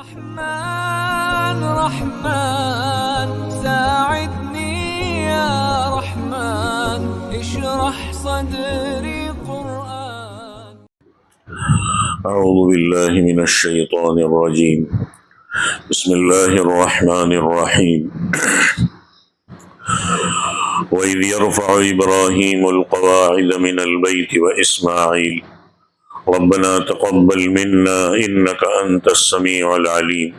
رحمن رحمن ساعدني يا رحمن اشرح صدري قرآن. أعوذ بالله من الشيطان الرجيم. بسم الله الرحمن الرحيم. وإذ يرفع إبراهيم القواعد من البيت وإسماعيل ربنا تقبل منا إنك أنت السميع العليم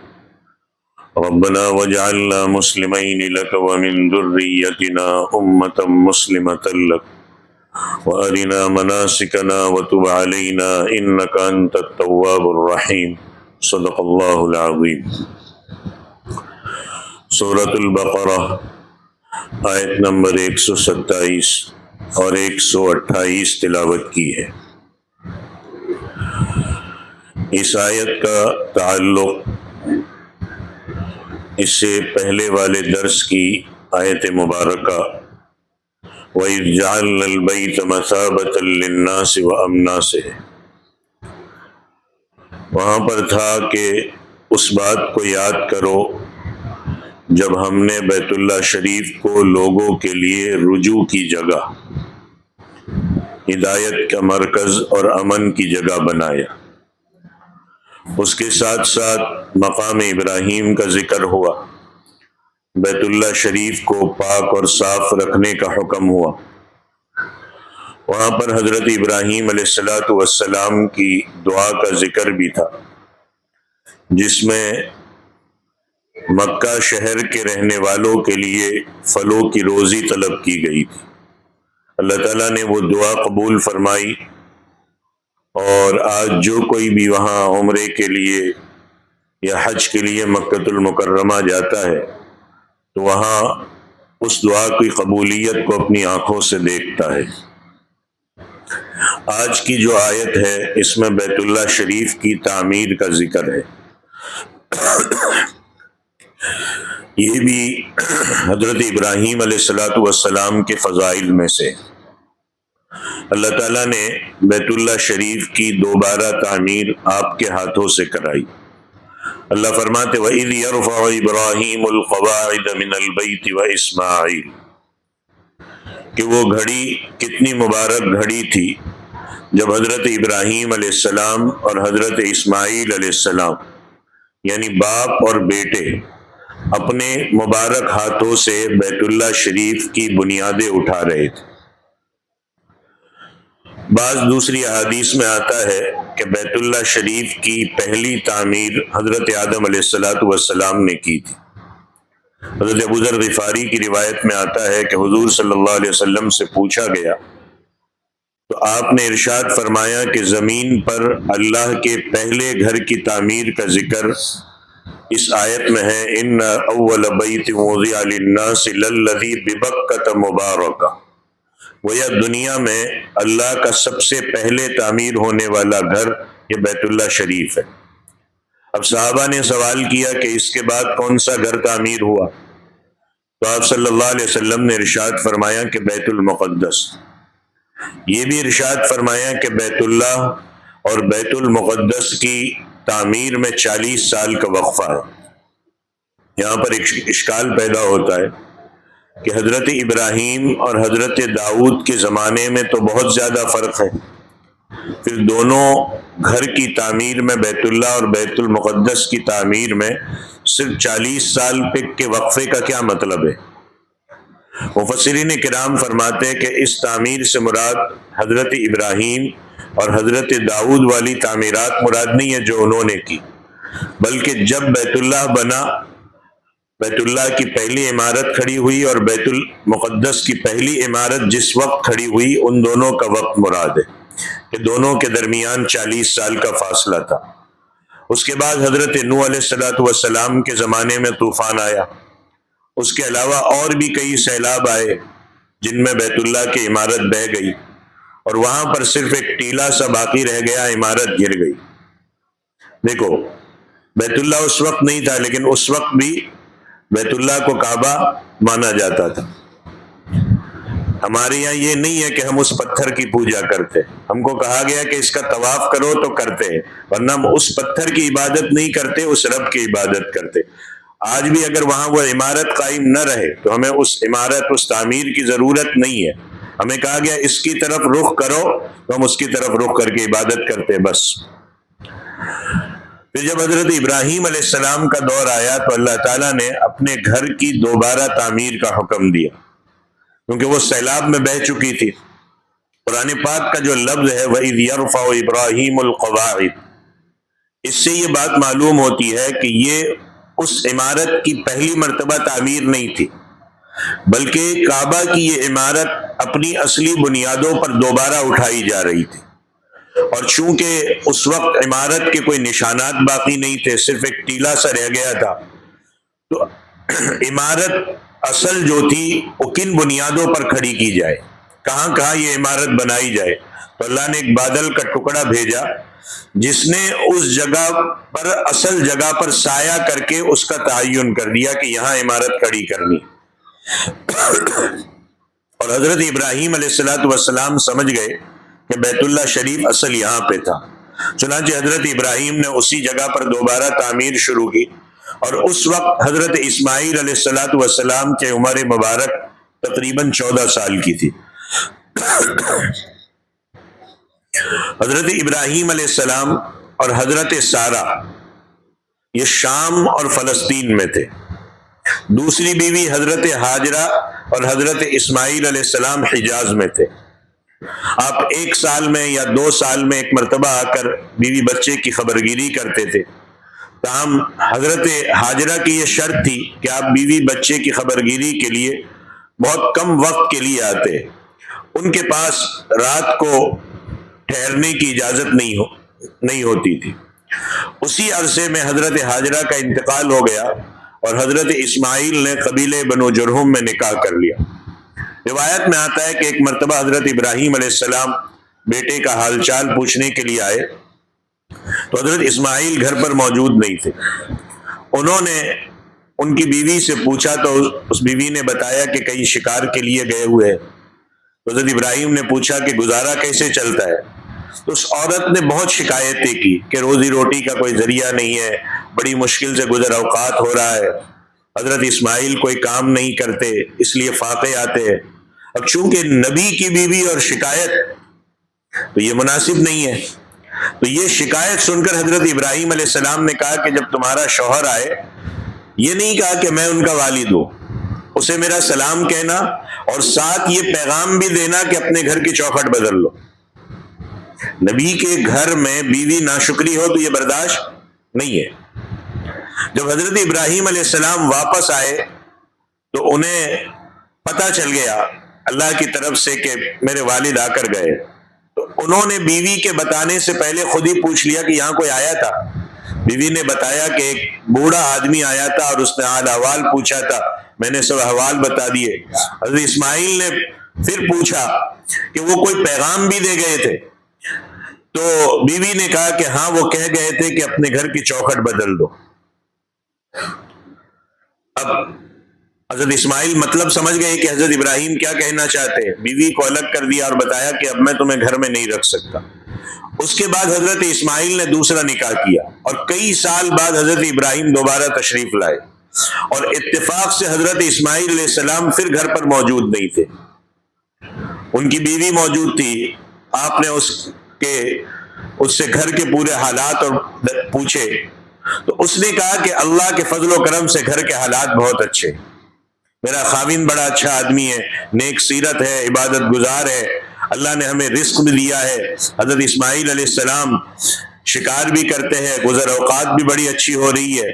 ربنا واجعلنا مسلمين لك ومن ذريتنا أمة مسلمة لك وأرنا مناسكنا وتب علينا إنك أنت التواب الرحيم. صدق الله العظيم. سورة البقرہ آیت نمبر 127 اور 128 تلاوت کی ہے. اس آیت کا تعلق اس سے پہلے والے درس کی آیت مبارکہ وَإِذْ جَعَلْنَا الْبَيْتَ مَثَابَةً لِلنَّاسِ وَأَمْنًا سے ہے. وہاں پر تھا کہ اس بات کو یاد کرو جب ہم نے بیت اللہ شریف کو لوگوں کے لیے رجوع کی جگہ، ہدایت کا مرکز اور امن کی جگہ بنایا. اس کے ساتھ ساتھ مقام ابراہیم کا ذکر ہوا، بیت اللہ شریف کو پاک اور صاف رکھنے کا حکم ہوا. وہاں پر حضرت ابراہیم علیہ السلام کی دعا کا ذکر بھی تھا، جس میں مکہ شہر کے رہنے والوں کے لیے پھلوں کی روزی طلب کی گئی تھی. اللہ تعالیٰ نے وہ دعا قبول فرمائی، اور آج جو کوئی بھی وہاں عمرے کے لیے یا حج کے لیے مکۃ المکرمہ جاتا ہے تو وہاں اس دعا کی قبولیت کو اپنی آنکھوں سے دیکھتا ہے. آج کی جو آیت ہے اس میں بیت اللہ شریف کی تعمیر کا ذکر ہے. یہ بھی حضرت ابراہیم علیہ السلام کے فضائل میں سے. اللہ تعالیٰ نے بیت اللہ شریف کی دوبارہ تعمیر آپ کے ہاتھوں سے کرائی. اللہ فرماتے وَإِذْ يَرْفَعُ إِبْرَاهِيمُ الْقَوَاعِدَ مِنَ الْبَيْتِ وَإِسْمَاعِيلُ، کہ وہ گھڑی کتنی مبارک گھڑی تھی جب حضرت ابراہیم علیہ السلام اور حضرت اسماعیل علیہ السلام یعنی باپ اور بیٹے اپنے مبارک ہاتھوں سے بیت اللہ شریف کی بنیادیں اٹھا رہے تھے. بعض دوسری احادیث میں آتا ہے کہ بیت اللہ شریف کی پہلی تعمیر حضرت آدم علیہ السلام نے کی تھی. حضرت ابو ذر غفاری کی روایت میں آتا ہے کہ حضور صلی اللہ علیہ وسلم سے پوچھا گیا تو آپ نے ارشاد فرمایا کہ زمین پر اللہ کے پہلے گھر کی تعمیر کا ذکر اس آیت میں ہے ان اول بیت وضع للناس للذی ببکۃ مبارکہ. گویا دنیا میں اللہ کا سب سے پہلے تعمیر ہونے والا گھر یہ بیت اللہ شریف ہے. اب صحابہ نے سوال کیا کہ اس کے بعد کون سا گھر تعمیر ہوا؟ تو آپ صلی اللہ علیہ وسلم نے ارشاد فرمایا کہ بیت المقدس. یہ بھی ارشاد فرمایا کہ بیت اللہ اور بیت المقدس کی تعمیر میں 40 سال کا وقفہ ہے. یہاں پر ایک اشکال پیدا ہوتا ہے کہ حضرت ابراہیم اور حضرت داؤد کے زمانے میں تو بہت زیادہ فرق ہے، پھر دونوں گھر کی تعمیر میں بیت اللہ اور بیت المقدس کی تعمیر میں صرف 40 سال کے وقفے کا کیا مطلب ہے؟ مفسرین کرام فرماتے ہیں کہ اس تعمیر سے مراد حضرت ابراہیم اور حضرت داؤد والی تعمیرات مراد نہیں ہے جو انہوں نے کی، بلکہ جب بیت اللہ بنا، بیت اللہ کی پہلی عمارت کھڑی ہوئی اور بیت المقدس کی پہلی عمارت جس وقت کھڑی ہوئی، ان دونوں کا وقت مراد ہے کہ دونوں کے درمیان 40 سال کا فاصلہ تھا. اس کے بعد حضرت نوح علیہ السلام کے زمانے میں طوفان آیا. اس کے علاوہ اور بھی کئی سیلاب آئے جن میں بیت اللہ کی عمارت بہہ گئی اور وہاں پر صرف ایک ٹیلا سا باقی رہ گیا، عمارت گر گئی. دیکھو بیت اللہ اس وقت نہیں تھا، لیکن اس وقت بھی بیت اللہ کو کعبہ مانا جاتا تھا. ہمارے یہاں یہ نہیں ہے کہ ہم اس پتھر کی پوجا کرتے، ہم کو کہا گیا کہ اس کا طواف کرو تو کرتے ہیں، ورنہ ہم اس پتھر کی عبادت نہیں کرتے، اس رب کی عبادت کرتے۔ آج بھی اگر وہاں وہ عمارت قائم نہ رہے تو ہمیں اس عمارت، اس تعمیر کی ضرورت نہیں ہے، ہمیں کہا گیا اس کی طرف رخ کرو تو ہم اس کی طرف رخ کر کے عبادت کرتے بس۔ پھر جب حضرت ابراہیم علیہ السلام کا دور آیا تو اللہ تعالیٰ نے اپنے گھر کی دوبارہ تعمیر کا حکم دیا، کیونکہ وہ سیلاب میں بہہ چکی تھی۔ قرآن پاک کا جو لفظ ہے وَإِذْ يَرْفَعُ إِبْرَاهِيمُ الْقَوَاعِدَ، اس سے یہ بات معلوم ہوتی ہے کہ یہ اس عمارت کی پہلی مرتبہ تعمیر نہیں تھی، بلکہ کعبہ کی یہ عمارت اپنی اصلی بنیادوں پر دوبارہ اٹھائی جا رہی تھی، اور چونکہ اس وقت عمارت کے کوئی نشانات باقی نہیں تھے، صرف ایک ٹیلا سا رہ گیا تھا، تو عمارت اصل جو تھی وہ کن بنیادوں پر کھڑی کی جائے، کہاں کہاں یہ عمارت بنائی جائے، تو اللہ نے ایک بادل کا ٹکڑا بھیجا جس نے اس جگہ پر، اصل جگہ پر سایہ کر کے اس کا تعین کر دیا کہ یہاں عمارت کھڑی کرنی۔ اور حضرت ابراہیم علیہ السلام سمجھ گئے کہ بیت اللہ شریف اصل یہاں پہ تھا، چنانچہ حضرت ابراہیم نے اسی جگہ پر دوبارہ تعمیر شروع کی، اور اس وقت حضرت اسماعیل علیہ السلام کے عمر مبارک تقریباً 14 سال کی تھی۔ حضرت ابراہیم علیہ السلام اور حضرت سارہ یہ شام اور فلسطین میں تھے، دوسری بیوی حضرت ہاجرہ اور حضرت اسماعیل علیہ السلام حجاز میں تھے۔ آپ 1 سال میں یا 2 سال میں ایک مرتبہ آ کر بیوی بچے کی خبرگیری کرتے تھے، تاہم حضرت ہاجرہ کی یہ شرط تھی کہ آپ بیوی بچے کی خبرگیری کے لیے بہت کم وقت کے لیے آتے، ان کے پاس رات کو ٹھہرنے کی اجازت نہیں ہوتی تھی۔ اسی عرصے میں حضرت ہاجرہ کا انتقال ہو گیا اور حضرت اسماعیل نے قبیلے بنو جرہم میں نکاح کر لیا۔ روایت میں آتا ہے کہ ایک مرتبہ حضرت ابراہیم علیہ السلام بیٹے کا حال چال پوچھنے کے لیے آئے تو حضرت اسماعیل گھر پر موجود نہیں تھے۔ انہوں نے ان کی بیوی سے پوچھا تو اس بیوی نے بتایا کہ کہیں شکار کے لیے گئے ہوئے ہیں۔ تو حضرت ابراہیم نے پوچھا کہ گزارا کیسے چلتا ہے؟ تو اس عورت نے بہت شکایتیں کی کہ روزی روٹی کا کوئی ذریعہ نہیں ہے، بڑی مشکل سے گزر اوقات ہو رہا ہے، حضرت اسماعیل کوئی کام نہیں کرتے اس لیے فاقے آتے ہیں۔ اب چونکہ نبی کی بیوی اور شکایت تو یہ مناسب نہیں ہے، تو یہ شکایت سن کر حضرت ابراہیم علیہ السلام نے کہا کہ جب تمہارا شوہر آئے، یہ نہیں کہا کہ میں ان کا والد ہوں، اسے میرا سلام کہنا اور ساتھ یہ پیغام بھی دینا کہ اپنے گھر کی چوکھٹ بدل لو۔ نبی کے گھر میں بیوی ناشکری ہو تو یہ برداشت نہیں ہے۔ جب حضرت ابراہیم علیہ السلام واپس آئے تو انہیں پتہ چل گیا اللہ کی طرف سے کہ میرے والد آ کر گئے، تو انہوں نے بیوی کے بتانے سے پہلے خود ہی پوچھ لیا کہ یہاں کوئی آیا تھا؟ بیوی نے بتایا کہ ایک بوڑھا آدمی آیا تھا اور اس نے حال احوال پوچھا تھا، میں نے سب احوال بتا دیے۔ حضرت اسماعیل نے پھر پوچھا کہ وہ کوئی پیغام بھی دے گئے تھے؟ تو بیوی نے کہا کہ ہاں وہ کہہ گئے تھے کہ اپنے گھر کی چوکھٹ بدل دو۔ اب حضرت اسماعیل مطلب سمجھ گئے کہ حضرت ابراہیم کیا کہنا چاہتے ہیں، بیوی کو الگ کر دیا اور بتایا کہ اب میں تمہیں گھر میں نہیں رکھ سکتا۔ اس کے بعد حضرت اسماعیل نے دوسرا نکاح کیا اور کئی سال بعد حضرت ابراہیم دوبارہ تشریف لائے، اور اتفاق سے حضرت اسماعیل علیہ السلام پھر گھر پر موجود نہیں تھے، ان کی بیوی موجود تھی۔ آپ نے اس سے گھر کے پورے حالات اور پوچھے تو اس نے کہا کہ اللہ کے فضل و کرم سے گھر کے حالات بہت اچھے، میرا خاوند بڑا اچھا آدمی ہے، نیک سیرت ہے، عبادت گزار ہے، اللہ نے ہمیں رزق بھی دیا ہے۔ حضرت اسماعیل علیہ السلام شکار بھی کرتے ہیں، گزر اوقات بھی بڑی اچھی ہو رہی ہے۔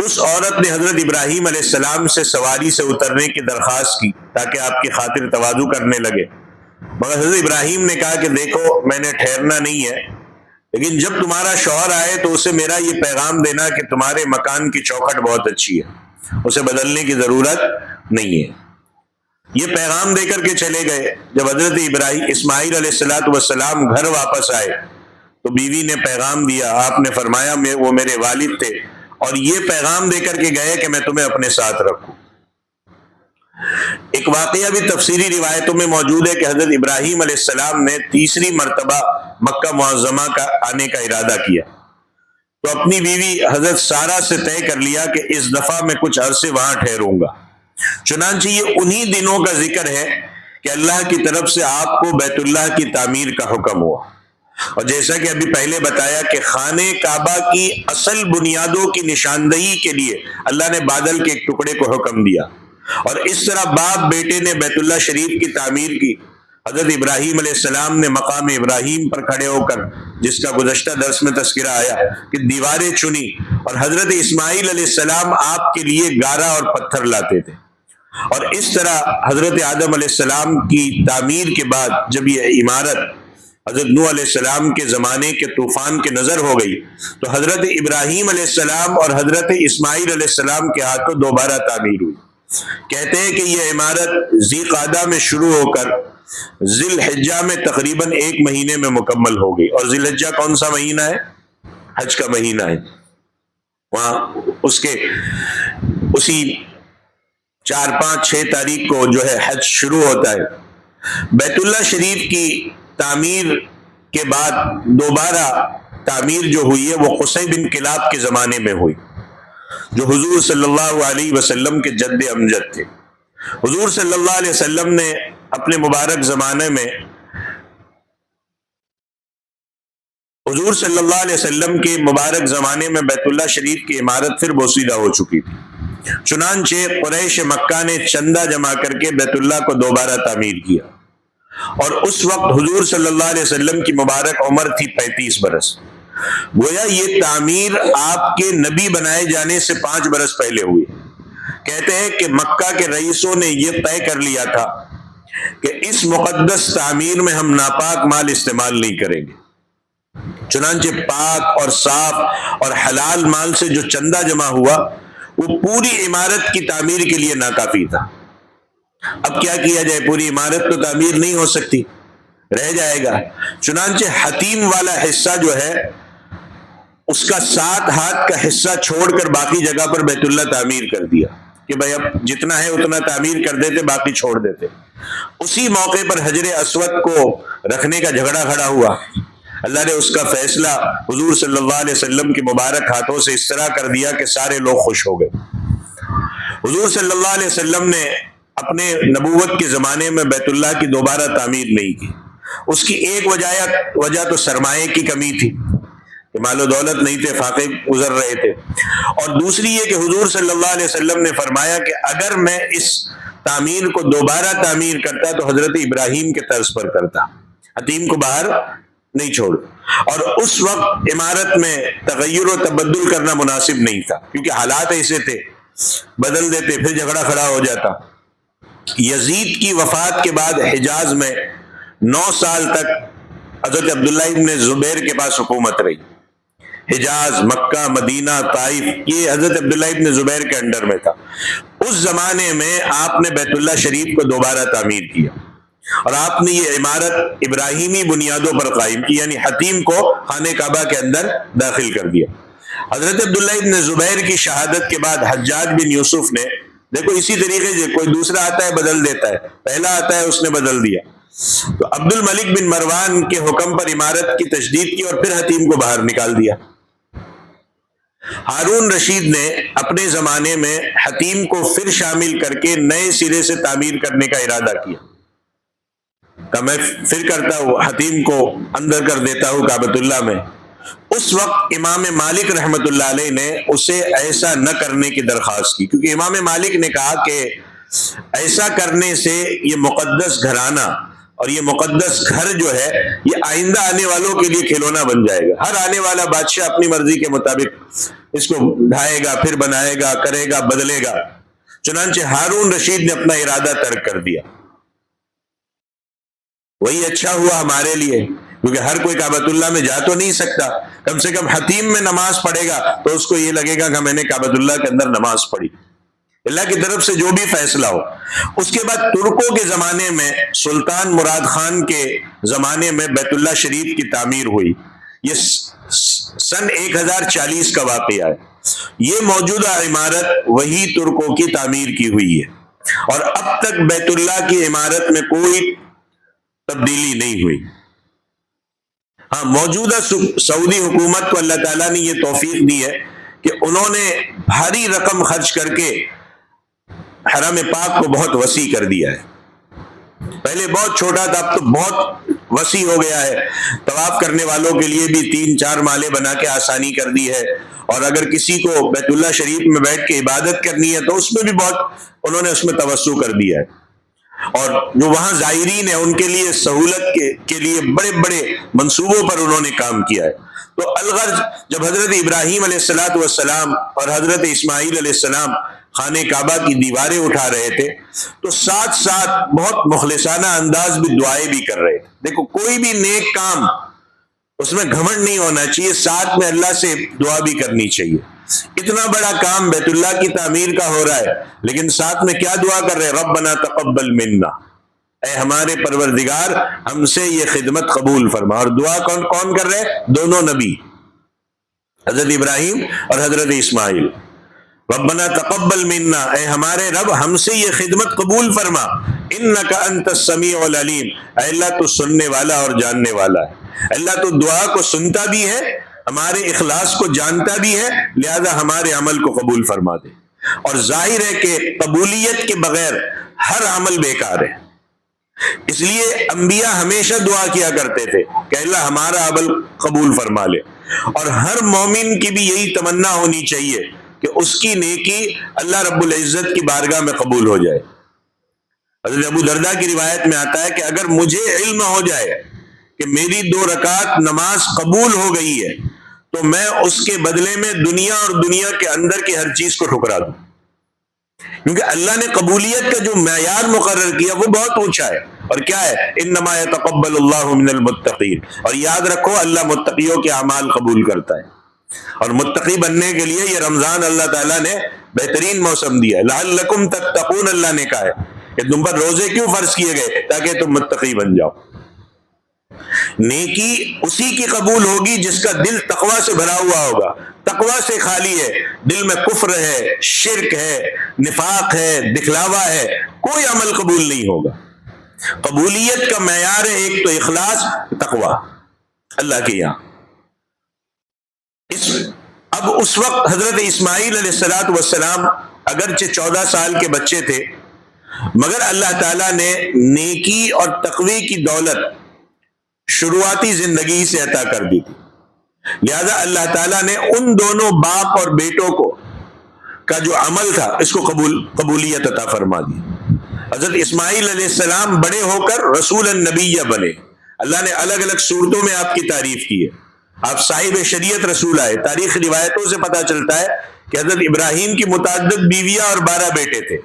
اس عورت نے حضرت ابراہیم علیہ السلام سے سواری سے اترنے کی درخواست کی تاکہ آپ کی خاطر تواضع کرنے لگے، مگر حضرت ابراہیم نے کہا کہ دیکھو میں نے ٹھہرنا نہیں ہے، لیکن جب تمہارا شوہر آئے تو اسے میرا یہ پیغام دینا کہ تمہارے مکان کی چوکھٹ بہت اچھی ہے، اسے بدلنے کی ضرورت نہیں ہے۔ یہ پیغام دے کر کے چلے گئے۔ جب حضرت اسماعیل علیہ السلام گھر واپس آئے تو بیوی نے پیغام دیا، آپ نے فرمایا وہ میرے والد تھے اور یہ پیغام دے کر کے گئے کہ میں تمہیں اپنے ساتھ رکھوں۔ ایک واقعہ بھی تفسیری روایتوں میں موجود ہے کہ حضرت ابراہیم علیہ السلام نے تیسری مرتبہ مکہ معظمہ کا آنے کا ارادہ کیا تو اپنی بیوی حضرت سارہ سے طے کر لیا کہ اس دفعہ میں کچھ عرصے وہاں ٹھہروں گا۔ چنانچہ یہ انہی دنوں کا ذکر ہے کہ اللہ کی طرف سے آپ کو بیت اللہ کی تعمیر کا حکم ہوا، اور جیسا کہ ابھی پہلے بتایا کہ خانہ کعبہ کی اصل بنیادوں کی نشاندہی کے لیے اللہ نے بادل کے ایک ٹکڑے کو حکم دیا، اور اس طرح باپ بیٹے نے بیت اللہ شریف کی تعمیر کی۔ حضرت ابراہیم علیہ السلام نے مقام ابراہیم پر کھڑے ہو کر، جس کا گزشتہ درس میں تذکرہ آیا کہ دیواریں چنی، اور حضرت اسماعیل علیہ السلام آپ کے لیے گارا اور پتھر لاتے تھے، اور اس طرح حضرت آدم علیہ السلام کی تعمیر کے بعد جب یہ عمارت حضرت نوح علیہ السلام کے زمانے کے طوفان کے نظر ہو گئی تو حضرت ابراہیم علیہ السلام اور حضرت اسماعیل علیہ السلام کے ہاتھوں دوبارہ تعمیر ہوئی۔ کہتے ہیں کہ یہ عمارت ذی قعدہ میں شروع ہو کر ذی الحجہ میں تقریباً 1 مہینے میں مکمل ہو گئی، اور ذی الحجہ کون سا مہینہ ہے؟ حج کا مہینہ ہے۔ وہاں اس کے اسی 4، 5، 6 تاریخ کو جو ہے حج شروع ہوتا ہے۔ بیت اللہ شریف کی تعمیر کے بعد دوبارہ تعمیر جو ہوئی ہے وہ قصی بن کلاب کے زمانے میں ہوئی، جو حضور صلی اللہ علیہ وسلم کے جد امجد تھے۔ حضور صلی اللہ علیہ وسلم نے اپنے مبارک زمانے میں حضور صلی اللہ علیہ وسلم کے مبارک زمانے میں بیت اللہ شریف کی عمارت پھر بوسیدہ ہو چکی تھی، چنانچہ قریش مکہ نے چندہ جمع کر کے بیت اللہ کو دوبارہ تعمیر کیا، اور اس وقت حضور صلی اللہ علیہ وسلم کی مبارک عمر تھی 35 برس۔ گویا یہ تعمیر آپ کے نبی بنائے جانے سے 5 برس پہلے ہوئی۔ کہتے ہیں کہ مکہ کے رئیسوں نے یہ طے کر لیا تھا کہ اس مقدس تعمیر میں ہم ناپاک مال استعمال نہیں کریں گے، چنانچہ پاک اور صاف اور حلال مال سے جو چندہ جمع ہوا وہ پوری عمارت کی تعمیر کے لیے ناکافی تھا۔ اب کیا کیا جائے؟ پوری عمارت تو تعمیر نہیں ہو سکتی، رہ جائے گا۔ چنانچہ حتیم والا حصہ جو ہے اس کا 7 ہاتھ کا حصہ چھوڑ کر باقی جگہ پر بیت اللہ تعمیر کر دیا کہ بھائی اب جتنا ہے اتنا تعمیر کر دیتے، باقی چھوڑ دیتے۔ اسی موقع پر حجر اسود کو رکھنے کا جھگڑا کھڑا ہوا۔ اللہ نے اس کا فیصلہ حضور صلی اللہ علیہ وسلم کے مبارک ہاتھوں سے اس طرح کر دیا کہ سارے لوگ خوش ہو گئے۔ حضور صلی اللہ علیہ وسلم نے اپنے نبوت کے زمانے میں بیت اللہ کی دوبارہ تعمیر نہیں کی۔ اس کی ایک وجہ تو سرمایے کی کمی تھی کہ مال و دولت نہیں تھے، فاقے گزر رہے تھے، اور دوسری یہ کہ حضور صلی اللہ علیہ وسلم نے فرمایا کہ اگر میں اس تعمیر کو دوبارہ تعمیر کرتا تو حضرت ابراہیم کے طرز پر کرتا، حتیم کو باہر نہیں چھوڑ، اور اس وقت عمارت میں تغیر و تبدل کرنا مناسب نہیں تھا کیونکہ حالات ایسے تھے، بدل دیتے پھر جھگڑا کھڑا ہو جاتا۔ یزید کی وفات کے بعد حجاز میں 9 سال تک حضرت عبداللہ ابن زبیر کے پاس حکومت رہی۔ حجاز، مکہ، مدینہ، طائف یہ حضرت عبداللہ ابن زبیر کے انڈر میں تھا۔ اس زمانے میں آپ نے بیت اللہ شریف کو دوبارہ تعمیر کیا، اور آپ نے یہ عمارت ابراہیمی بنیادوں پر قائم کی، یعنی حتیم کو خانہ کعبہ کے اندر داخل کر دیا۔ حضرت عبداللہ ابن زبیر کی شہادت کے بعد حجاج بن یوسف نے، دیکھو اسی طریقے سے کوئی دوسرا آتا ہے بدل دیتا ہے، پہلا آتا ہے اس نے بدل دیا، تو عبد الملک بن مروان کے حکم پر عمارت کی تجدید کی اور پھر حتیم کو باہر نکال دیا۔ ہارون رشید نے اپنے زمانے میں حتیم کو پھر شامل کر کے نئے سرے سے تعمیر کرنے کا ارادہ کیا کہ میں پھر کرتا ہوں، حتیم کو اندر کر دیتا ہوں کعبۃ اللہ میں۔ اس وقت امام مالک رحمۃ اللہ علیہ نے اسے ایسا نہ کرنے کی درخواست کی، کیونکہ امام مالک نے کہا کہ ایسا کرنے سے یہ مقدس گھرانہ اور یہ مقدس گھر جو ہے یہ آئندہ آنے والوں کے لیے کھلونا بن جائے گا۔ ہر آنے والا بادشاہ اپنی مرضی کے مطابق اس کو ڈھائے گا، پھر بنائے گا، کرے گا، بدلے گا۔ چنانچہ ہارون رشید نے اپنا ارادہ ترک کر دیا۔ وہی اچھا ہوا ہمارے لیے، کیونکہ ہر کوئی کعبۃ اللہ میں جا تو نہیں سکتا، کم سے کم حتیم میں نماز پڑھے گا تو اس کو یہ لگے گا کہ میں نے کعبۃ اللہ کے اندر نماز پڑھی۔ اللہ کی طرف سے جو بھی فیصلہ ہو۔ اس کے بعد ترکوں کے زمانے میں سلطان مراد خان کے زمانے میں بیت اللہ شریف کی تعمیر ہوئی۔ یہ سن 1040 کا واقعہ ہے۔ یہ موجودہ عمارت وہی ترکوں کی تعمیر کی ہوئی ہے۔ اور اب تک بیت اللہ کی عمارت میں کوئی تبدیلی نہیں ہوئی۔ ہاں، موجودہ سعودی حکومت کو اللہ تعالیٰ نے یہ توفیق دی ہے کہ انہوں نے بھاری رقم خرچ کر کے حرم پاک کو بہت وسیع کر دیا ہے۔ پہلے بہت چھوٹا تھا، اب تو بہت وسیع ہو گیا ہے۔ طواف کرنے والوں کے لیے بھی 3-4 مالے بنا کے آسانی کر دی ہے، اور اگر کسی کو بیت اللہ شریف میں بیٹھ کے عبادت کرنی ہے تو اس میں بھی بہت انہوں نے اس میں توسع کر دیا ہے، اور جو وہاں زائرین ہیں ان کے لیے سہولت کے لیے بڑے بڑے منصوبوں پر انہوں نے کام کیا ہے۔ تو الغرض، جب حضرت ابراہیم علیہ السلام اور حضرت اسماعیل علیہ السلام خانہ کعبہ کی دیواریں اٹھا رہے تھے تو ساتھ ساتھ بہت مخلصانہ انداز بھی دعائیں بھی کر رہے تھے۔ دیکھو، کوئی بھی نیک کام اس میں گھمنڈ نہیں ہونا چاہیے، ساتھ میں اللہ سے دعا بھی کرنی چاہیے۔ اتنا بڑا کام بیت اللہ کی تعمیر کا ہو رہا ہے، لیکن ساتھ میں کیا دعا کر رہے ہیں؟ ربنا تقبل منا، اے ہمارے پروردگار ہم سے یہ خدمت قبول فرما۔ اور دعا کون کون کر رہے ہیں؟ دونوں نبی، حضرت ابراہیم اور حضرت اسماعیل۔ ربنا تقبل منا، اے ہمارے رب ہم سے یہ خدمت قبول فرما، انک انت السمیع العلیم، اے اللہ تو سننے والا اور جاننے والا ہے۔ اللہ تو دعا کو سنتا بھی ہے، ہمارے اخلاص کو جانتا بھی ہے، لہذا ہمارے عمل کو قبول فرما دے۔ اور ظاہر ہے کہ قبولیت کے بغیر ہر عمل بیکار ہے، اس لیے انبیاء ہمیشہ دعا کیا کرتے تھے کہ اللہ ہمارا عمل قبول فرما لے، اور ہر مومن کی بھی یہی تمنا ہونی چاہیے کہ اس کی نیکی اللہ رب العزت کی بارگاہ میں قبول ہو جائے۔ حضرت ابو درداء کی روایت میں آتا ہے کہ اگر مجھے علم ہو جائے کہ میری 2 رکعت نماز قبول ہو گئی ہے تو میں اس کے بدلے میں دنیا اور دنیا کے اندر کی ہر چیز کو ٹھکرا دوں، کیونکہ اللہ نے قبولیت کا جو معیار مقرر کیا وہ بہت اونچا ہے۔ اور کیا ہے؟ انما یتقبل اللہ من المتقین، اور یاد رکھو اللہ متقیوں کے اعمال قبول کرتا ہے۔ اور متقی بننے کے لیے یہ رمضان اللہ تعالیٰ نے بہترین موسم دیا ہے، لعلکم تتقون، اللہ نے کہا ہے کہ تم پر روزے کیوں فرض کیے گئے؟ تاکہ تم متقی بن جاؤ۔ نیکی اسی کی قبول ہوگی جس کا دل تقوی سے بھرا ہوا ہوگا، تقوی سے خالی ہے، دل میں کفر ہے، شرک ہے، نفاق ہے، دکھلاوا ہے، کوئی عمل قبول نہیں ہوگا۔ قبولیت کا معیار ہے ایک تو اخلاص، تقوی اللہ کے یہاں۔ اب اس وقت حضرت اسماعیل علیہ السلام اگرچہ 14 سال کے بچے تھے، مگر اللہ تعالیٰ نے نیکی اور تقوی کی دولت شروعاتی زندگی سے عطا کر دی تھی، لہذا اللہ تعالیٰ نے ان دونوں باپ اور بیٹوں کو کا جو عمل تھا اس کو قبولیت عطا فرما دی۔ حضرت اسماعیل علیہ السلام بڑے ہو کر رسول النبی بنے، اللہ نے الگ الگ صورتوں میں آپ کی تعریف کی ہے، آپ صاحب شریعت رسول آئے۔ تاریخ روایتوں سے پتہ چلتا ہے کہ حضرت ابراہیم کی متعدد بیویاں اور 12 بیٹے تھے،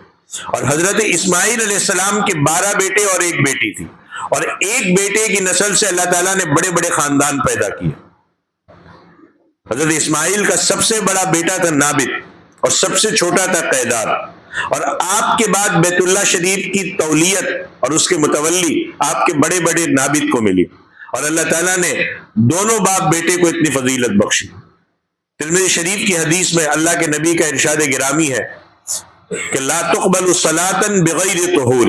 اور حضرت اسماعیل علیہ السلام کے 12 بیٹے اور 1 بیٹی تھی، اور ایک بیٹے کی نسل سے اللہ تعالیٰ نے بڑے بڑے خاندان پیدا کیے۔ حضرت اسماعیل کا سب سے بڑا بیٹا تھا نابت، اور سب سے چھوٹا تھا قیدار، اور آپ کے بعد بیت اللہ شریف کی تولیت اور اس کے متولی آپ کے بڑے بڑے نابت کو ملی، اور اللہ تعالیٰ نے دونوں باپ بیٹے کو اتنی فضیلت بخشی۔ ترمذی شریف کی حدیث میں اللہ کے نبی کا ارشاد گرامی ہے کہ لا تقبل صلاۃ بغیر طہور،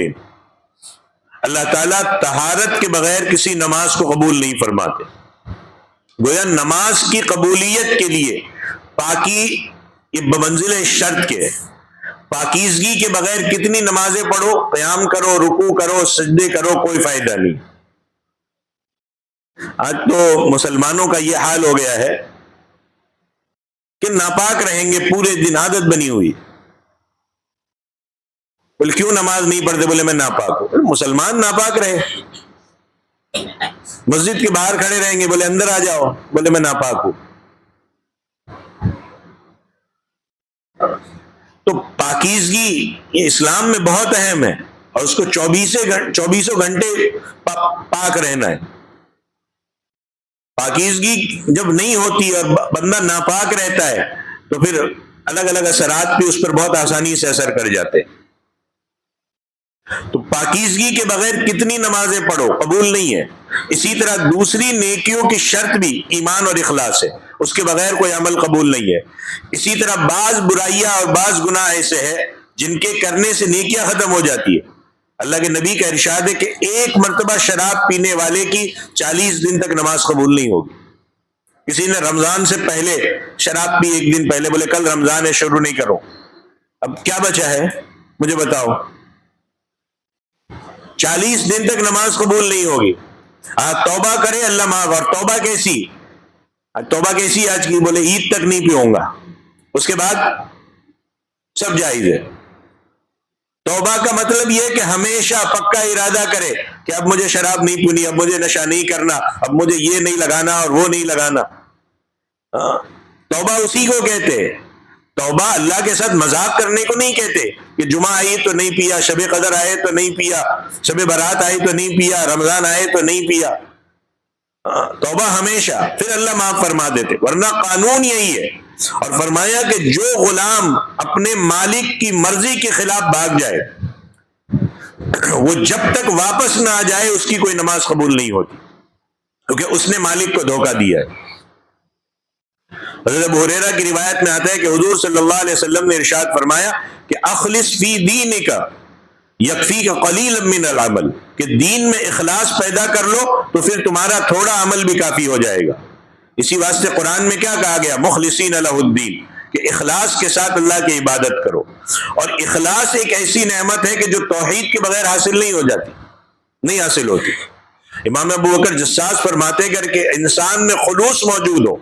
اللہ تعالیٰ طہارت کے بغیر کسی نماز کو قبول نہیں فرماتے۔ گویا نماز کی قبولیت کے لیے پاکی یہ بمنزل شرط کے ہے، پاکیزگی کے بغیر کتنی نمازیں پڑھو، قیام کرو، رکوع کرو، سجدے کرو، کوئی فائدہ نہیں۔ آج تو مسلمانوں کا یہ حال ہو گیا ہے کہ ناپاک رہیں گے پورے دن، عادت بنی ہوئی۔ بولے کیوں نماز نہیں پڑھتے؟ بولے میں ناپاک ہوں۔ مسلمان ناپاک رہے، مسجد کے باہر کھڑے رہیں گے، بولے اندر آ جاؤ، بولے میں ناپاک ہوں۔ تو پاکیزگی یہ اسلام میں بہت اہم ہے، اور اس کو 24 گھنٹے پاک رہنا ہے۔ پاکیزگی جب نہیں ہوتی اور بندہ ناپاک رہتا ہے تو پھر الگ الگ اثرات بھی اس پر بہت آسانی سے اثر کر جاتے ہیں۔ تو پاکیزگی کے بغیر کتنی نمازیں پڑھو قبول نہیں ہے۔ اسی طرح دوسری نیکیوں کی شرط بھی ایمان اور اخلاص ہے، اس کے بغیر کوئی عمل قبول نہیں ہے۔ اسی طرح بعض برائیاں اور بعض گناہ ایسے ہیں جن کے کرنے سے نیکیاں ختم ہو جاتی ہے. اللہ کے نبی کا ارشاد ہے کہ ایک مرتبہ شراب پینے والے کی 40 دن تک نماز قبول نہیں ہوگی. کسی نے رمضان سے پہلے شراب پی، ایک دن پہلے، بولے کل رمضان ہے شروع نہیں کرو، اب کیا بچا ہے مجھے بتاؤ؟ 40 دن تک نماز قبول نہیں ہوگی. توبہ کرے اللہ معاف. اور توبہ کیسی؟ توبہ کیسی آج کی؟ بولے عید تک نہیں پیوں گا، اس کے بعد سب جائز ہے. توبہ کا مطلب یہ کہ ہمیشہ پکا ارادہ کرے کہ اب مجھے شراب نہیں پینی، اب مجھے نشہ نہیں کرنا، اب مجھے یہ نہیں لگانا اور وہ نہیں لگانا. توبہ اسی کو کہتے. توبہ اللہ کے ساتھ مذاق کرنے کو نہیں کہتے کہ جمعہ آئی تو نہیں پیا، شب قدر آئے تو نہیں پیا، شب برات آئی تو نہیں پیا، رمضان آئے تو نہیں پیا. توبہ ہمیشہ، پھر اللہ معاف فرما دیتے. ورنہ قانون یہی ہے. اور فرمایا کہ جو غلام اپنے مالک کی مرضی کے خلاف بھاگ جائے وہ جب تک واپس نہ آ جائے اس کی کوئی نماز قبول نہیں ہوتی، کیونکہ اس نے مالک کو دھوکہ دیا ہے. حضرت ابو ہریرہ کی روایت میں آتا ہے کہ حضور صلی اللہ علیہ وسلم نے ارشاد فرمایا کہ اخلص فی دینک یکفیک قلیلا من العمل، کہ دین میں اخلاص پیدا کر لو تو پھر تمہارا تھوڑا عمل بھی کافی ہو جائے گا. اسی واسطے قرآن میں کیا کہا گیا؟ مخلصین لہ الدین، کہ اخلاص کے ساتھ اللہ کی عبادت کرو. اور اخلاص ایک ایسی نعمت ہے کہ جو توحید کے بغیر حاصل نہیں ہو جاتی، نہیں حاصل ہوتی. امام ابو بکر جساس فرماتے کر کہ انسان میں خلوص موجود ہو،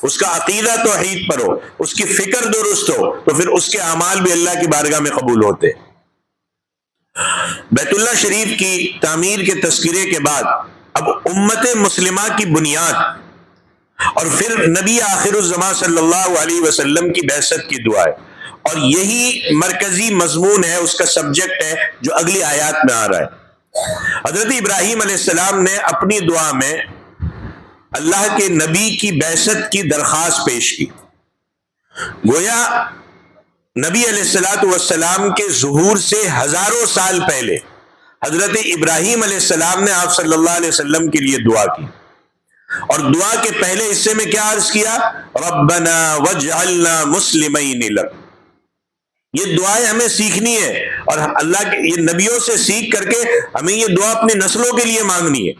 اس کا عقیدہ توحید پر ہو، اس کی فکر درست ہو، تو پھر اس کے اعمال بھی اللہ کی بارگاہ میں قبول ہوتے. بیت اللہ شریف کی تعمیر کے تذکرے کے بعد اب امت مسلمہ کی بنیاد اور پھر نبی آخر الزمان صلی اللہ علیہ وسلم کی بعثت کی دعا ہے. اور یہی مرکزی مضمون ہے، اس کا سبجیکٹ ہے جو اگلی آیات میں آ رہا ہے. حضرت ابراہیم علیہ السلام نے اپنی دعا میں اللہ کے نبی کی بعثت کی درخواست پیش کی. گویا نبی علیہ السلام کے ظہور سے ہزاروں سال پہلے حضرت ابراہیم علیہ السلام نے آپ صلی اللہ علیہ وسلم کے لیے دعا کی. اور دعا کے پہلے حصے میں کیا عرض کیا؟ ربنا واجعلنا مسلمین لک. یہ دعائیں ہمیں سیکھنی ہے اور اللہ کے یہ نبیوں سے سیکھ کر کے ہمیں یہ دعا اپنی نسلوں کے لیے مانگنی ہے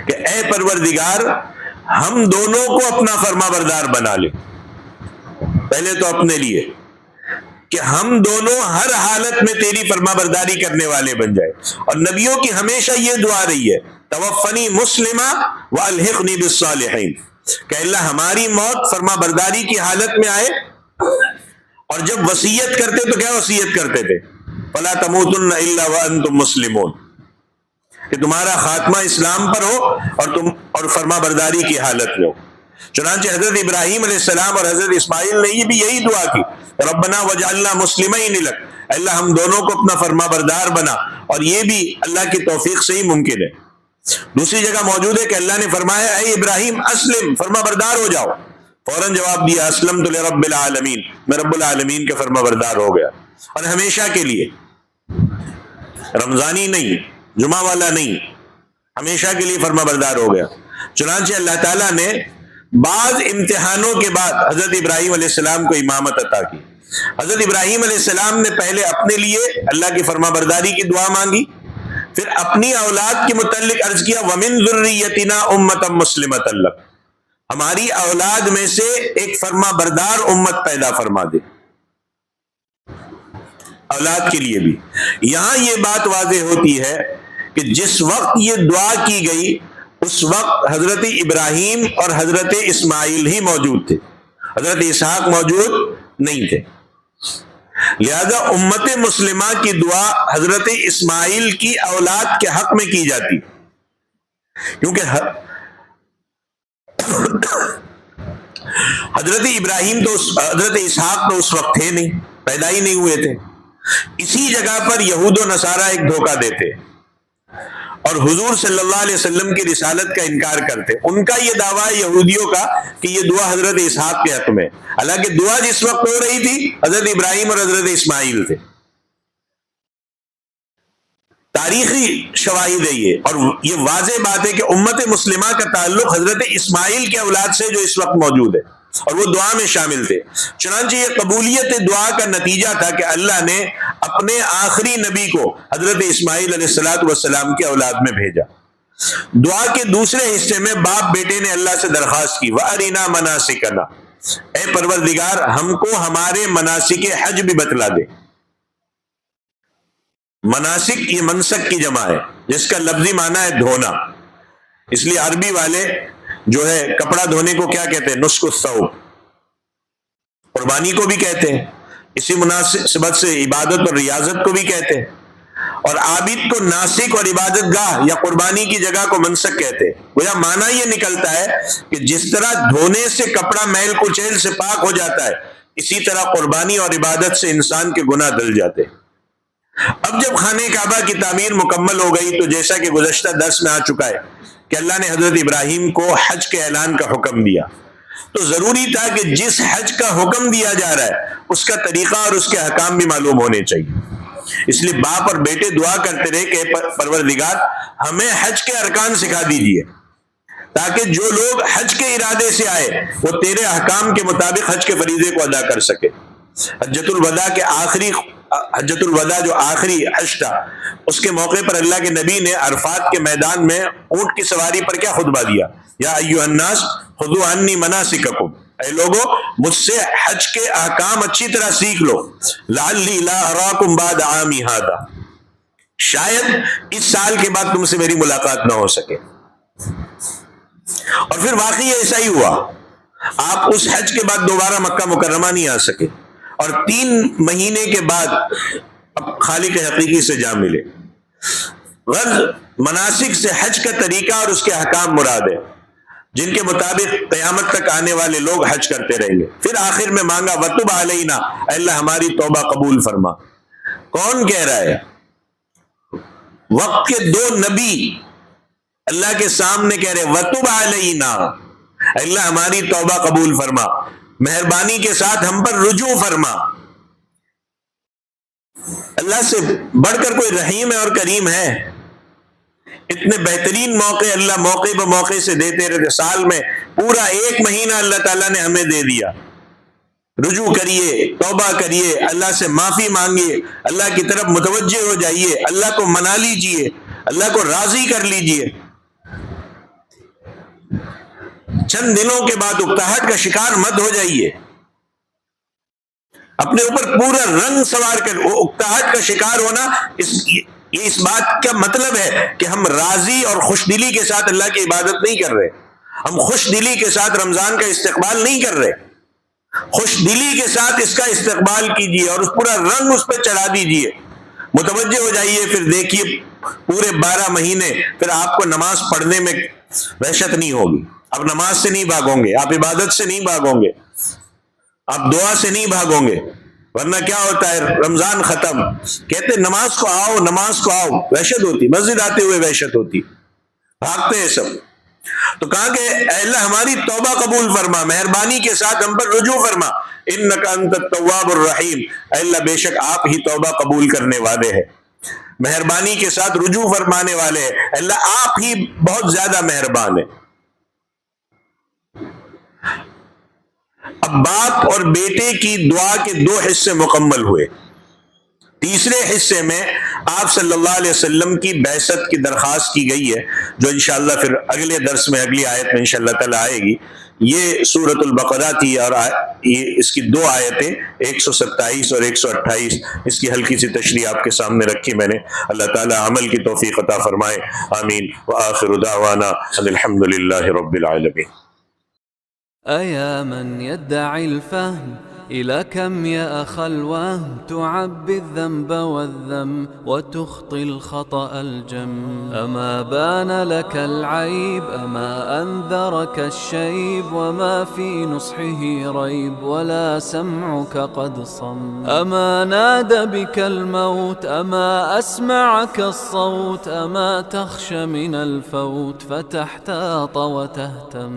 کہ اے پروردگار ہم دونوں کو اپنا فرما بردار بنا لے. پہلے تو اپنے لیے کہ ہم دونوں ہر حالت میں تیری فرما برداری کرنے والے بن جائے. اور نبیوں کی ہمیشہ یہ دعا رہی ہے توفنی مسلمہ والحقنی بالصالحین، کہ اللہ ہماری موت فرما برداری کی حالت میں آئے. اور جب وصیت کرتے تو کیا وصیت کرتے تھے؟ فلا تموتن الا وانتم مسلمون، کہ تمہارا خاتمہ اسلام پر ہو اور تم اور فرما برداری کی حالت میں ہو. چنانچہ حضرت ابراہیم علیہ السلام اور حضرت اسماعیل نے بھی یہی دعا کی، ربنا واجعلنا مسلمین لک، اللہ ہم دونوں کو اپنا فرما بردار بنا. اور یہ بھی اللہ کی توفیق سے ہی ممکن ہے. دوسری جگہ موجود ہے کہ اللہ نے فرمایا اے ابراہیم اسلم، فرما بردار ہو جاؤ. فوراً جواب دیا اسلمت لرب العالمین، میں رب العالمین کا فرما بردار ہو گیا. اور ہمیشہ کے لیے، رمضانی نہیں، جمعہ والا نہیں، ہمیشہ کے لیے فرما بردار ہو گیا. چنانچہ اللہ تعالیٰ نے بعض امتحانوں کے بعد حضرت ابراہیم علیہ السلام کو امامت عطا کی. حضرت ابراہیم علیہ السلام نے پہلے اپنے لیے اللہ کی فرما برداری کی دعا مانگی، پھر اپنی اولاد کے متعلق عرض کیا وَمِن ذُرِّيَّتِنَا أُمَّةً مُسْلِمَةً لَكَ، ہماری اولاد میں سے ایک فرما بردار امت پیدا فرما دے. اولاد کے لیے بھی یہاں یہ بات واضح ہوتی ہے کہ جس وقت یہ دعا کی گئی اس وقت حضرت ابراہیم اور حضرت اسماعیل ہی موجود تھے، حضرت اسحاق موجود نہیں تھے. لہذا امت مسلمہ کی دعا حضرت اسماعیل کی اولاد کے حق میں کی جاتی، کیونکہ حضرت ابراہیم تو حضرت اسحاق تو اس وقت تھے نہیں، پیدا ہی نہیں ہوئے تھے. اسی جگہ پر یہود و نصارہ ایک دھوکہ دیتے اور حضور صلی اللہ علیہ وسلم کی رسالت کا انکار کرتے. ان کا یہ دعویٰ ہے یہودیوں کا کہ یہ دعا حضرت اسحاق کے حق میں، حالانکہ دعا جس وقت ہو رہی تھی حضرت ابراہیم اور حضرت اسماعیل تھے. تاریخی شواہد ہے یہ، اور یہ واضح بات ہے کہ امت مسلمہ کا تعلق حضرت اسماعیل کے اولاد سے جو اس وقت موجود ہے. اور وہ دعا میں شامل تھے. چنانچہ یہ قبولیت دعا کا نتیجہ تھا کہ اللہ نے اپنے آخری نبی کو حضرت اسماعیل علیہ السلام کے اولاد میں بھیجا. دعا کے دوسرے حصے میں باپ بیٹے نے اللہ سے درخواست کی وَأَرِنَا مَنَاسِكَنَا، اے پروردگار ہم کو ہمارے مناسک حج بھی بتلا دے. مناسک یہ منسک کی جمع ہے جس کا لفظی معنی ہے دھونا. اس لیے عربی والے جو ہے کپڑا دھونے کو کیا کہتے ہیں؟ نسک الثوب. قربانی کو بھی کہتے ہیں، اسی مناسبت سے عبادت اور ریاضت کو بھی کہتے ہیں. اور عابد کو ناسک اور عبادت گاہ یا قربانی کی جگہ کو منسک کہتے ہیں. گویا معنی یہ نکلتا ہے کہ جس طرح دھونے سے کپڑا میل کچیل سے پاک ہو جاتا ہے، اسی طرح قربانی اور عبادت سے انسان کے گناہ دھل جاتے ہیں. اب جب خانہ کعبہ کی تعمیر مکمل ہو گئی تو جیسا کہ گزشتہ درس میں آ چکا ہے کہ اللہ نے حضرت ابراہیم کو حج کے اعلان کا حکم دیا، تو ضروری تھا کہ جس حج کا حکم دیا جا رہا ہے اس کا طریقہ اور اس کے احکام بھی معلوم ہونے چاہیے. اس لیے باپ اور بیٹے دعا کرتے رہے کہ پروردگار ہمیں حج کے ارکان سکھا دیجیے تاکہ جو لوگ حج کے ارادے سے آئے وہ تیرے احکام کے مطابق حج کے فریضے کو ادا کر سکے. حجۃ الوداع جو آخری حج تھا، اس کے موقع پر اللہ کے نبی نے عرفات کے میدان میں اونٹ کی سواری پر کیا خطبہ دیا؟ یا ایھا الناس خذوا عنی مناسککم، اے لوگو مجھ سے حج کے احکام اچھی طرح سیکھ لو. لعلی لا اراکم بعد عامی ھذا، شاید اس سال کے بعد تم سے میری ملاقات نہ ہو سکے. اور پھر واقعی ایسا ہی ہوا. آپ اس حج کے بعد دوبارہ مکہ مکرمہ نہیں آ سکے اور 3 مہینے کے بعد اب خالق حقیقی سے جا ملے. غرض مناسک سے حج کا طریقہ اور اس کے احکام مراد ہے جن کے مطابق قیامت تک آنے والے لوگ حج کرتے رہیں گے. پھر آخر میں مانگا وَتُبْ عَلَيْنَا، اے اللہ ہماری توبہ قبول فرما. کون کہہ رہا ہے؟ وقت کے 2 نبی اللہ کے سامنے کہہ رہے وَتُبْ عَلَيْنَا، اے اللہ ہماری توبہ قبول فرما، مہربانی کے ساتھ ہم پر رجوع فرما. اللہ سے بڑھ کر کوئی رحیم ہے اور کریم ہے؟ اتنے بہترین موقع اللہ موقع پہ موقع سے دیتے رہتے. سال میں پورا 1 مہینہ اللہ تعالیٰ نے ہمیں دے دیا. رجوع کریے، توبہ کریے، اللہ سے معافی مانگیے، اللہ کی طرف متوجہ ہو جائیے، اللہ کو منا لیجئے، اللہ کو راضی کر لیجئے. چند دنوں کے بعد اکتاہٹ کا شکار مت ہو جائیے. اپنے اوپر پورا رنگ سوار کر اکتاہٹ کا شکار ہونا یہ اس بات کا مطلب ہے کہ ہم راضی اور خوش دلی کے ساتھ اللہ کی عبادت نہیں کر رہے. ہم خوش دلی کے ساتھ رمضان کا استقبال نہیں کر رہے. خوش دلی کے ساتھ اس کا استقبال کیجئے اور اس پورا رنگ اس پہ چڑھا دیجئے. متوجہ ہو جائیے، پھر دیکھیے پورے 12 مہینے پھر آپ کو نماز پڑھنے میں وحشت نہیں ہوگی. آپ نماز سے نہیں بھاگوں گے، آپ عبادت سے نہیں بھاگوں گے، آپ دعا سے نہیں بھاگوں گے. ورنہ کیا ہوتا ہے؟ رمضان ختم کہتے نماز کو آؤ، نماز کو آؤ، وحشت ہوتی، مسجد آتے ہوئے وحشت ہوتی، بھاگتے ہیں سب. تو کہا کہ اے اللہ ہماری توبہ قبول فرما، مہربانی کے ساتھ ہم پر رجوع فرما. انک انت التواب الرحیم، اے اللہ بے شک آپ ہی توبہ قبول کرنے والے ہیں، مہربانی کے ساتھ رجوع فرمانے والے ہیں. اے اللہ آپ ہی بہت زیادہ مہربان ہیں. اب باپ اور بیٹے کی دعا کے 2 حصے مکمل ہوئے. تیسرے حصے میں آپ صلی اللہ علیہ وسلم کی بعثت کی درخواست کی گئی ہے، جو انشاءاللہ پھر اگلے درس میں اگلی آیت میں انشاءاللہ تعالی آئے گی. یہ سورۃ البقرہ تھی اور یہ اس کی 2 آیتیں 127 اور 128، اس کی ہلکی سی تشریح آپ کے سامنے رکھی میں نے. اللہ تعالی عمل کی توفیق عطا فرمائے، آمین. وآخر دعوانا ان الحمد للہ رب العالمین. أيا من يدعي الفهم إلى كم يا أخ الوهم تعبي الذنب والذم وتخطي الخطأ الجم. أما بان لك العيب أما أنذرك الشيب وما في نصحه ريب ولا سمعك قد صم. أما نادى بك الموت أما أسمعك الصوت أما تخشى من الفوت فتحتاط وتهتم.